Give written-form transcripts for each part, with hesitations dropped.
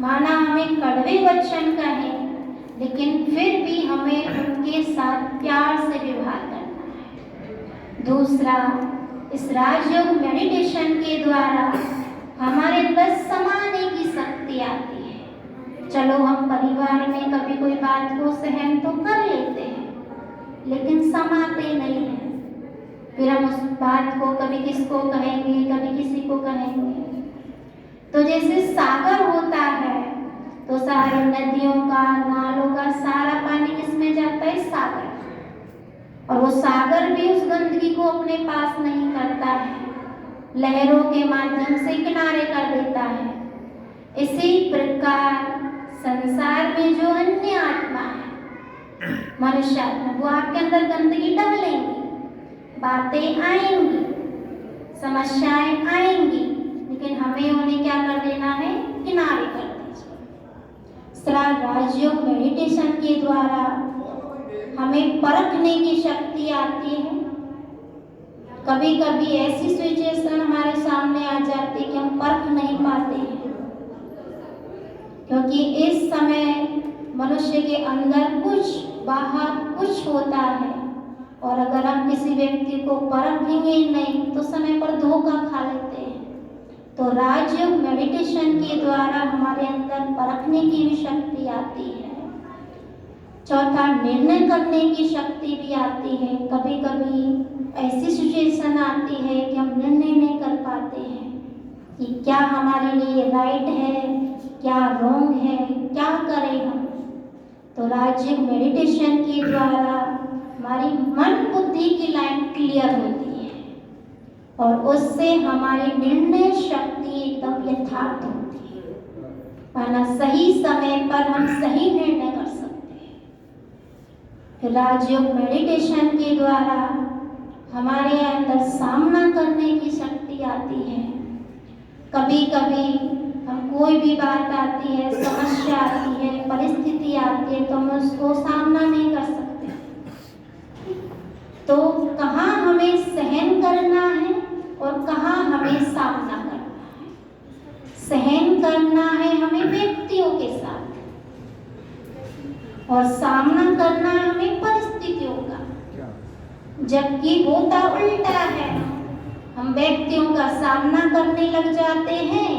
माना हमें कड़वे वचन कहें, लेकिन फिर भी हमें उनके साथ प्यार से व्यवहार करना है। दूसरा, इस राजयोग मेडिटेशन के द्वारा हमारे अंदर समाने की शक्ति आती है। चलो हम परिवार में कभी कोई बात को सहन तो कर लेते हैं, लेकिन समाते नहीं हैं। फिर हम उस बात को कभी किसको कहेंगे, कभी किसी को कहेंगे। तो जैसे सागर होता है तो सारी नदियों का, नालों का सारा पानी किसमें जाता है? सागर। और वो सागर भी उस गंदगी को अपने पास नहीं करता है, लहरों के माध्यम से किनारे कर देता है। इसी प्रकार संसार में जो अन्य आत्मा है, मनुष्य आत्मा, वो आपके अंदर गंदगी डालेंगी, बातें आएंगी, समस्याएं आएंगी, लेकिन हमें उन्हें क्या कर देना है? किनारे कर दीजिए। राजयोग मेडिटेशन के द्वारा हमें परखने की शक्ति आती है। कभी कभी ऐसी सिचुएशन हमारे सामने आ जाती है कि हम परख नहीं पाते हैं, क्योंकि इस समय मनुष्य के अंदर कुछ, बाहर कुछ होता है। और अगर हम किसी व्यक्ति को परखेंगे नहीं तो समय पर धोखा खा लेते हैं। तो राजयोग मेडिटेशन के द्वारा हमारे अंदर परखने की भी शक्ति आती है। चौथा, निर्णय करने की शक्ति भी आती है। कभी कभी ऐसी सिचुएशन आती है कि हम निर्णय नहीं कर पाते हैं कि क्या हमारे लिए राइट है, क्या रॉन्ग है, क्या करें हम। तो राजयोग मेडिटेशन के द्वारा हमारी मन बुद्धि की लाइन क्लियर होती है और उससे हमारी निर्णय शक्ति एकदम यथार्थ होती है। माना सही समय पर हम सही निर्णय कर सकते हैं। फिर राजयोग मेडिटेशन के द्वारा हमारे अंदर सामना करने की शक्ति आती है। कभी कभी हम कोई भी बात आती है, समस्या आती है, परिस्थिति आती है, तो हम उसको सामना नहीं कर सकते। तो कहाँ हमें सहन करना है और कहाँ हमें सामना करना है? सहन करना है हमें व्यक्तियों के साथ और सामना करना है हमें परिस्थितियों का। जबकि होता उल्टा है, हम व्यक्तियों का सामना करने लग जाते हैं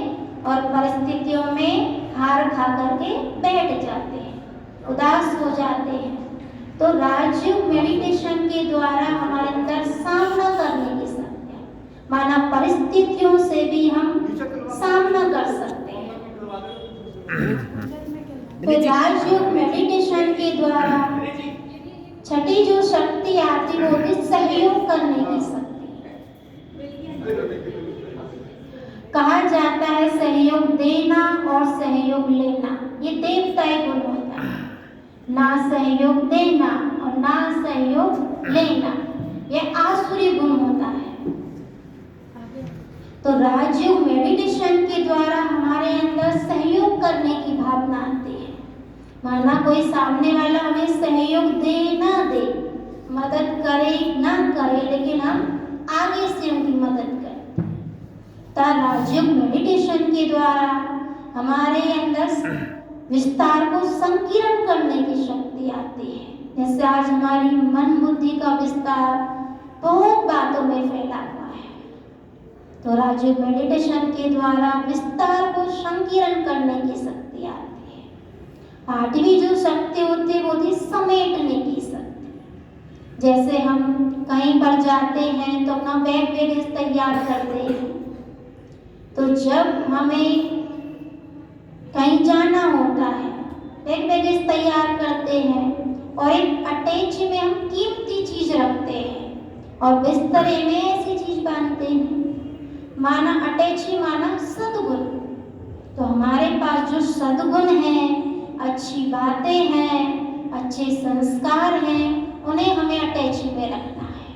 और परिस्थितियों में हार खा करके बैठ जाते हैं, उदास हो जाते हैं। तो राजयोग मेडिटेशन के द्वारा हमारे अंदर सामना करने की शक्ति, माना परिस्थितियों से भी हम सामना कर सकते हैं। तो राजयोग मेडिटेशन के द्वारा छठी जो शक्ति आती है वो भी सहयोग करने की शक्ति। कहा जाता है सहयोग देना और सहयोग लेना ये देवताई गुण होता है। ना सहयोग देना और ना सहयोग लेना ये आसुरी गुण होता है। तो राजयोग मेडिटेशन के द्वारा हमारे अंदर सहयोग करने की भावना आती है। माना कोई सामने वाला हमें सहयोग दे ना दे, मदद करे ना करे, लेकिन हम आगे से उनकी मदद करें। राजयोग मेडिटेशन के द्वारा हमारे अंदर विस्तार को संकीर्ण करने की शक्ति आती है। जैसे आज हमारी मन बुद्धि का विस्तार बहुत बातों में फैला हुआ है, तो राजयोग मेडिटेशन के द्वारा विस्तार को संकीर्ण करने की शक्ति आती है। आठवीं जो शक्ति होती है वो थी समेटने की शक्ति। जैसे हम कहीं पर जाते हैं तो अपना बैग तैयार करते हैं, तो जब हमें कहीं जाना होता है बैग तैयार करते हैं और एक अटैची में हम कीमती चीज रखते हैं और बिस्तरे में ऐसी चीज बांधते हैं। माना अटैची माना सद्गुण। तो हमारे पास जो सद्गुण है, अच्छी बातें हैं, अच्छे संस्कार हैं, उन्हें हमें अटैची में रखना है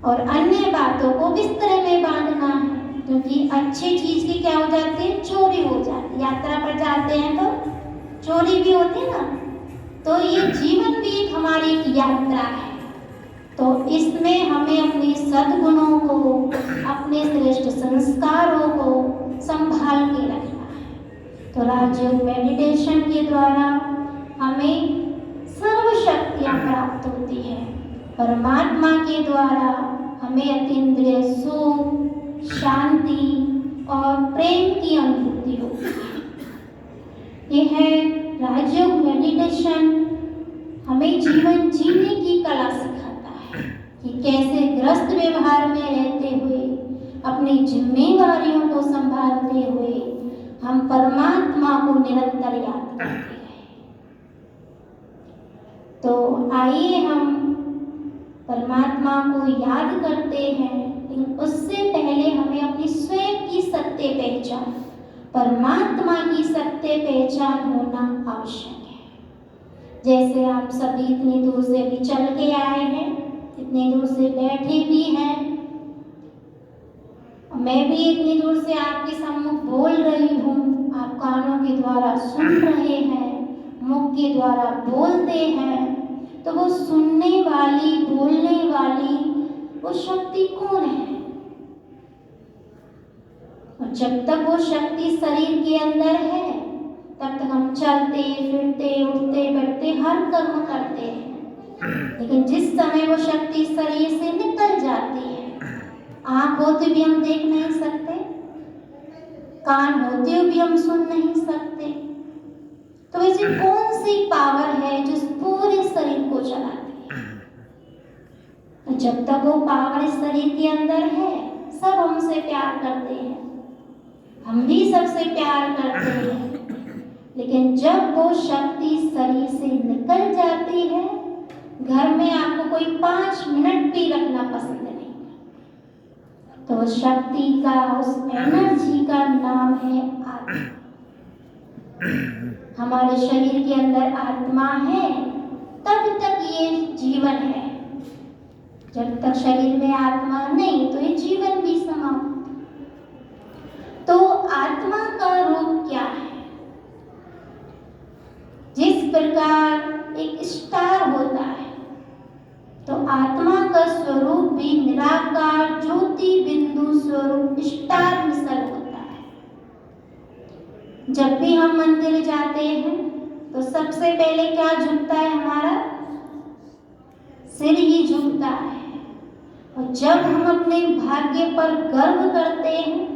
और अन्य बातों को बिस्तरे में बांधना है, क्योंकि अच्छी चीज की क्या हो जाती है? चोरी हो जाती है। यात्रा पर जाते हैं तो चोरी भी होती है ना। तो ये जीवन भी हमारी एक यात्रा है, तो इसमें हमें अपने सद्गुणों को, अपने श्रेष्ठ संस्कारों को संभाल के रखना है। तो राजयोग मेडिटेशन के द्वारा हमें सर्व शक्तियाँ प्राप्त होती है। परमात्मा के द्वारा हमें अतीन्द्रिय सुख, शांति और प्रेम की अनुभूति होती है। यह राजयोग मेडिटेशन हमें जीवन जीने की कला सिखाता है कि कैसे ग्रस्त व्यवहार में रहते हुए, अपनी जिम्मेदारियों को संभालते हुए हम परमात्मा को निरंतर याद करते हैं। तो आइए हम परमात्मा को याद करते हैं, लेकिन उससे पहले हमें अपनी स्वयं की सत्य पहचान, परमात्मा की सत्य पहचान होना आवश्यक है। जैसे आप सभी इतनी दूर से भी चल के आए हैं, इतनी दूर से बैठे भी हैं, मैं भी इतनी दूर से आपके सम्मुख बोल रही हूँ, आप कानों के द्वारा सुन रहे हैं, मुख के द्वारा बोलते हैं, तो वो सुनने वाली, बोलने वाली वो शक्ति कौन है? और जब तक वो शक्ति शरीर के अंदर है, तब तक हम चलते फिरते, उठते बैठते हर कर्म करते हैं। लेकिन जिस समय वो शक्ति शरीर से निकल जाती है, आँख होते भी हम देख नहीं सकते, कान होते हुए भी हम सुन नहीं सकते, तो ऐसी कौन सी पावर है जो पूरे शरीर को चलाती है? जब तक वो पावर इस शरीर के अंदर है, सब हमसे प्यार करते हैं, हम भी सबसे प्यार करते हैं। लेकिन जब वो शक्ति शरीर से निकल जाती है, घर में आपको कोई 5 मिनट भी रखना पसंद नहीं। तो उस शक्ति का, उस एनर्जी का नाम है आत्मा। हमारे शरीर के अंदर आत्मा है, तब तक ये जीवन है। जब तक शरीर में आत्मा नहीं, तो ये जीवन भी समाप्त। तो आत्मा का रूप क्या है? जिस प्रकार एक स्टार होता है, तो आत्मा का स्वरूप भी निराकार ज्योति बिंदु स्वरूप स्टार मिसल होता है। जब भी हम मंदिर जाते हैं, तो सबसे पहले क्या झुकता है? हमारा सिर ही झुकता है। और जब हम अपने भाग्य पर गर्व करते हैं,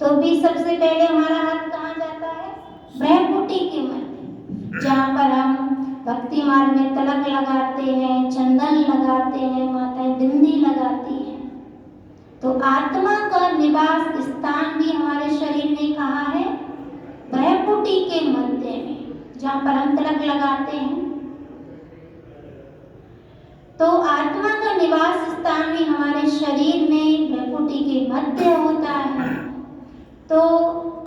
तो भी सबसे पहले हमारा हाथ कहाँ जाता है? भ्रमकुटी के मध्य, जहाँ पर हम भक्ति मार्ग में तिलक लगाते हैं, चंदन लगाते हैं, माताएं बिंदी लगाती हैं। तो आत्मा का निवास स्थान भी हमारे शरीर में कहाँ है? भ्रमकुटी के मध्य में, जहाँ पर हम तिलक लगाते हैं। तो आत्मा का निवास स्थान भी हमारे शरीर में भ्रमकुटी के मध्य होता है। तो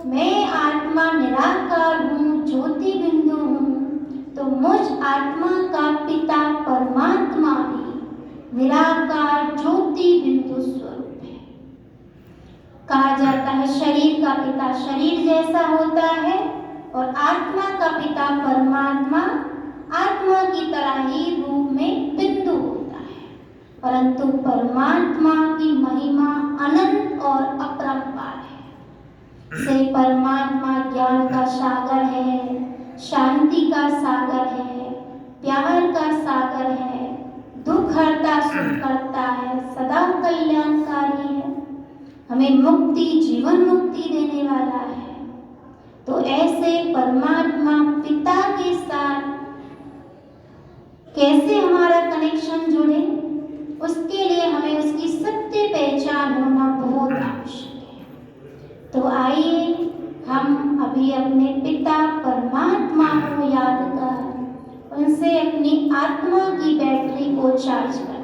मैं आत्मा निराकार हूँ, ज्योति बिंदु हूँ, तो मुझ आत्मा का पिता परमात्मा भी निराकार ज्योति बिंदु स्वरूप है। कहा जाता है शरीर का पिता शरीर जैसा होता है, और आत्मा का पिता परमात्मा आत्मा की तरह ही रूप में बिंदु होता है। परंतु परमात्मा की महिमा अनंत और अपरंपार है। से परमात्मा ज्ञान का सागर है, शांति का सागर है, प्यार का सागर है, दुख हरता सुख करता है, सदा कल्याणकारी है, हमें मुक्ति, जीवन मुक्ति देने वाला है। तो ऐसे परमात्मा पिता के साथ कैसे हमारा कनेक्शन जुड़े, उसके लिए हमें उसकी सत्य पहचान होना बहुत आवश्यक है। तो आइए हम अभी अपने पिता परमात्मा को याद कर उनसे अपनी आत्मा की बैटरी को चार्ज करें।